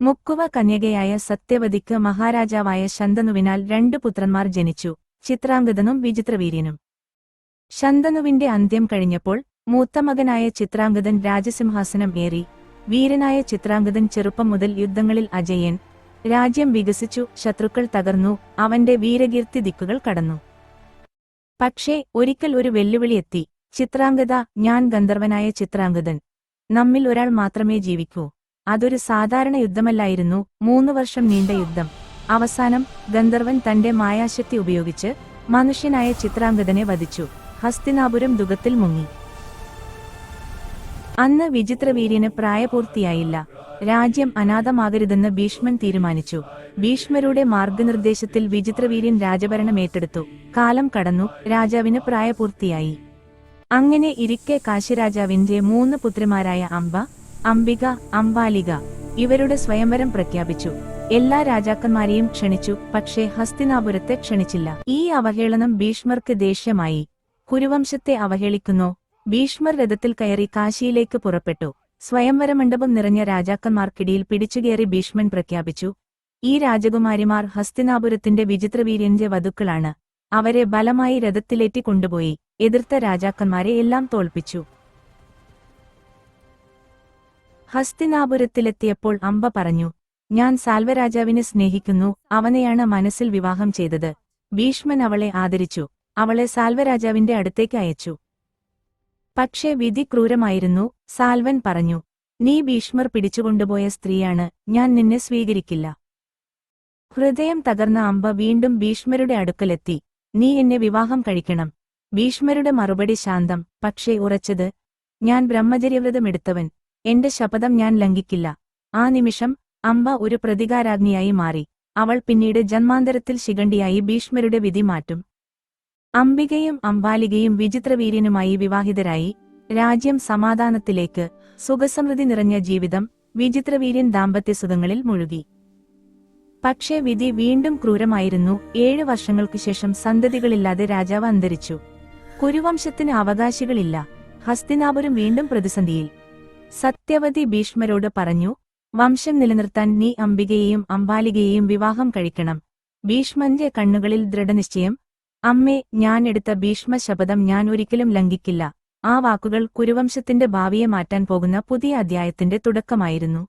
മുക്കുവ കന്യകയായ സത്യവതിക്ക് മഹാരാജാവായ ശന്തനുവിനാൽ 2 പുത്രന്മാർ ജനിച്ചു, ചിത്രാംഗദനും വിചിത്രവീര്യനും. ശന്തനുവിന്റെ അന്ത്യം കഴിഞ്ഞപ്പോൾ മൂത്തമകനായ ചിത്രാംഗദൻ രാജസിംഹാസനം ഏറി. വീരനായ ചിത്രാംഗദൻ ചെറുപ്പം മുതൽ യുദ്ധങ്ങളിൽ അജയൻ. രാജ്യം വികസിച്ചു, ശത്രുക്കൾ തകർന്നു, അവന്റെ വീരകീർത്തി ദിക്കുകൾ കടന്നു. പക്ഷേ ഒരിക്കൽ ഒരു വെല്ലുവിളി എത്തി. ചിത്രാംഗദ, ഞാൻ ഗന്ധർവനായ ചിത്രാംഗദൻ. നമ്മിൽ ഒരാൾ മാത്രമേ ജീവിക്കൂ. അതൊരു സാധാരണ യുദ്ധമല്ലായിരുന്നു, 3 വർഷം നീണ്ട യുദ്ധം. അവസാനം ഗന്ധർവൻ തന്റെ മായാശക്തി ഉപയോഗിച്ച് മനുഷ്യനായ ചിത്രാംഗദനെ വധിച്ചു. ഹസ്തിനാപുരം ദുഃഖത്തിൽ മുങ്ങി. അന്ന് വിചിത്രവീര്യന് പ്രായപൂർത്തിയായില്ല. രാജ്യം അനാഥമാകരുതെന്ന് ഭീഷ്മൻ തീരുമാനിച്ചു. ഭീഷ്മരുടെ മാർഗനിർദ്ദേശത്തിൽ വിചിത്രവീര്യൻ രാജഭരണം ഏറ്റെടുത്തു. കാലം കടന്നു, രാജാവിന് പ്രായപൂർത്തിയായി. അങ്ങനെ ഇരിക്കെ കാശിരാജാവിന്റെ 3 പുത്രിമാരായ അംബ, അംബിക, അംബാലിക ഇവരുടെ സ്വയംവരം പ്രഖ്യാപിച്ചു. എല്ലാ രാജാക്കന്മാരെയും ക്ഷണിച്ചു, പക്ഷേ ഹസ്തിനാപുരത്തെ ക്ഷണിച്ചില്ല. ഈ അവഹേളനം ഭീഷ്മർക്ക് ദേഷ്യമായി. കുരുവംശത്തെ അവഹേളിക്കുന്നോ? ഭീഷ്മർ രഥത്തിൽ കയറി കാശിയിലേക്ക് പുറപ്പെട്ടു. സ്വയംവരമണ്ഡപം നിറഞ്ഞ രാജാക്കന്മാർക്കിടയിൽ പിടിച്ചുകയറി ഭീഷ്മൻ പ്രഖ്യാപിച്ചു, ഈ രാജകുമാരിമാർ ഹസ്തിനാപുരത്തിന്റെ വിചിത്രവീര്യന്റെ വധുക്കളാണ്. അവരെ ബലമായി രഥത്തിലേറ്റി കൊണ്ടുപോയി. എതിർത്ത രാജാക്കന്മാരെ എല്ലാം തോൽപ്പിച്ചു. ഹസ്തിനാപുരത്തിലെത്തിയപ്പോൾ അംബ പറഞ്ഞു, ഞാൻ സാൽവരാജാവിനെ സ്നേഹിക്കുന്നു, അവനെയാണ് മനസ്സിൽ വിവാഹം ചെയ്തത്. ഭീഷ്മൻ അവളെ ആദരിച്ചു. അവളെ സാൽവരാജാവിന്റെ അടുത്തേക്ക് അയച്ചു. പക്ഷേ വിധി ക്രൂരമായിരുന്നു. സാൽവൻ പറഞ്ഞു, നീ ഭീഷ്മർ പിടിച്ചുകൊണ്ടുപോയ സ്ത്രീയാണ്, ഞാൻ നിന്നെ സ്വീകരിക്കില്ല. ഹൃദയം തകർന്ന അംബ വീണ്ടും ഭീഷ്മരുടെ അടുക്കലെത്തി, നീ എന്നെ വിവാഹം കഴിക്കണം. ഭീഷ്മരുടെ മറുപടി ശാന്തം, പക്ഷേ ഉറച്ചത്, ഞാൻ ബ്രഹ്മചര്യവ്രതമെടുത്തവൻ, എന്റെ ശപഥം ഞാൻ ലംഘിക്കില്ല. ആ നിമിഷം അംബ ഒരു പ്രതികാരാഗ്നിയായി മാറി. അവൾ പിന്നീട് ജന്മാന്തരത്തിൽ ശിഖണ്ഡിയായി ഭീഷ്മരുടെ വിധി മാറ്റും. അംബികയും അംബാലികയും വിചിത്രവീര്യനുമായി വിവാഹിതരായി. രാജ്യം സമാധാനത്തിലേക്ക്, സുഖസമൃദ്ധി നിറഞ്ഞ ജീവിതം. വിചിത്രവീര്യൻ ദാമ്പത്യസുഖങ്ങളിൽ മുഴുകി. പക്ഷേ വിധി വീണ്ടും ക്രൂരമായിരുന്നു. 7 വർഷങ്ങൾക്കുശേഷം സന്തതികളില്ലാതെ രാജാവ് അന്തരിച്ചു. കുരുവംശത്തിന് അവകാശികളില്ല. ഹസ്തിനാപുരം വീണ്ടും പ്രതിസന്ധിയിൽ. സത്യവതി ഭീഷ്മരോട് പറഞ്ഞു, വംശം നിലനിർത്താൻ നീ അംബികയെയും അംബാലികയെയും വിവാഹം കഴിക്കണം. ഭീഷ്മന്റെ കണ്ണുകളിൽ ദൃഢനിശ്ചയം. അമ്മേ, ഞാൻ എടുത്ത ഭീഷ്മ ശപഥം ഞാൻ ഒരിക്കലും ലംഘിക്കില്ല. ആ വാക്കുകൾ കുരുവംശത്തിന്റെ ഭാവിയെ മാറ്റാൻ പോകുന്ന പുതിയ അധ്യായത്തിന്റെ തുടക്കമായിരുന്നു.